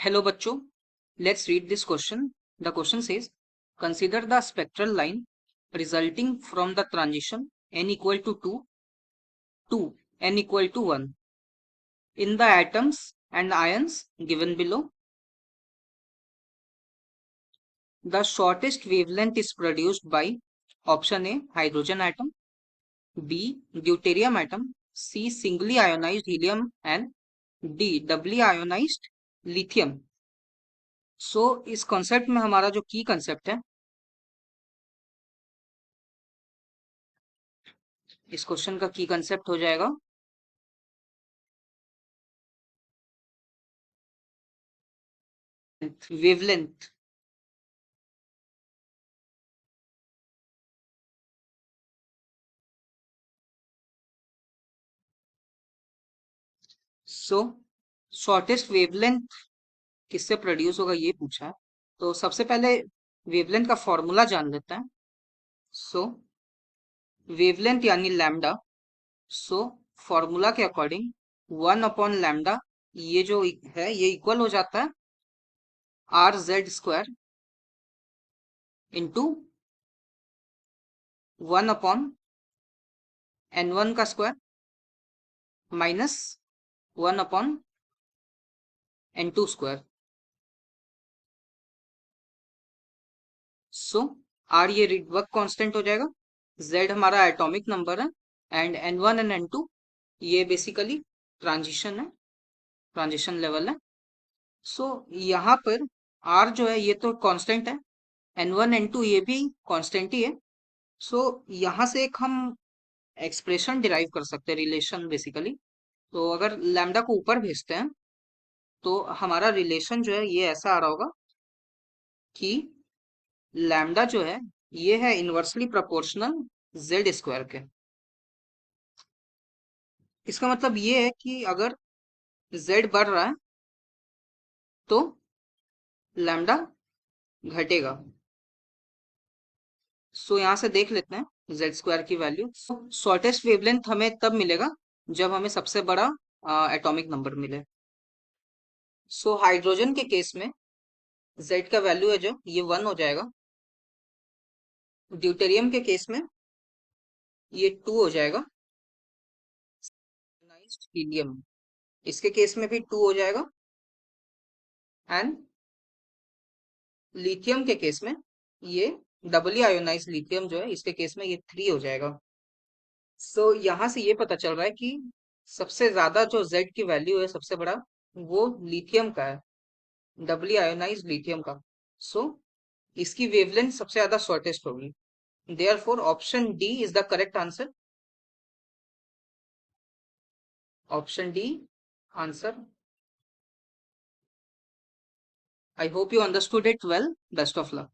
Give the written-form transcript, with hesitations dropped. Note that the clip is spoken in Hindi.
Hello बच्चों, let's read this question. The question says, consider the spectral line resulting from the transition n equal to 2 to n equal to 1 in the atoms and ions given below. The shortest wavelength is produced by option A, hydrogen atom, B, deuterium atom, C, singly ionized helium, and D, doubly ionized lithium. सो इस कॉन्सेप्ट में हमारा जो की कंसेप्ट है, इस क्वेश्चन का की कंसेप्ट हो जाएगा वेवलेंथ। सो शॉर्टेस्ट वेवलेंथ किससे प्रोड्यूस होगा ये पूछा है। तो सबसे पहले वेवलेंथ का फॉर्मूला जान लेते हैं। सो वेवलेंथ यानी लैम्डा। सो फॉर्मूला के अकॉर्डिंग 1/लैम्डा ये जो है ये इक्वल हो जाता है RZ² इंटू 1/N1 का square minus 1/N2 square. So R ये रिडबर्ग कांस्टेंट हो जाएगा, z हमारा एटॉमिक नंबर है, एंड n1 एंड n2 ये बेसिकली ट्रांजिशन है, ट्रांजिशन लेवल है। सो यहाँ पर r जो है ये तो कांस्टेंट है, n1 n2 ये भी कांस्टेंट ही है। सो यहाँ से एक हम एक्सप्रेशन डिराइव कर सकते हैं, रिलेशन बेसिकली। तो अगर लैम्डा को ऊपर भेजते हैं तो हमारा रिलेशन जो है ये ऐसा आ रहा होगा कि लैम्डा जो है ये है इनवर्सली प्रोपोर्शनल Z² के। इसका मतलब ये है कि अगर z बढ़ रहा है तो लैम्डा घटेगा। सो यहाँ से देख लेते हैं Z² की वैल्यू। शॉर्टेस्ट वेवलेंथ हमें तब मिलेगा जब हमें सबसे बड़ा एटॉमिक नंबर मिले। सो हाइड्रोजन के केस में Z का वैल्यू है जो ये 1 हो जाएगा। ड्यूटेरियम के केस में ये 2 हो जाएगा। हीलियम इसके केस में भी 2 हो जाएगा। एंड लिथियम के केस में ये डबली आयोनाइज लिथियम जो है इसके केस में ये 3 हो जाएगा। सो यहाँ से ये पता चल रहा है कि सबसे ज्यादा जो Z की वैल्यू है सबसे बड़ा वो लिथियम का है, डबली आयोनाइज लिथियम का। सो इसकी वेवलेंथ सबसे ज्यादा शॉर्टेस्ट होगी। Therefore option D is the correct answer. Option D answer. I hope you understood it well. Best of luck.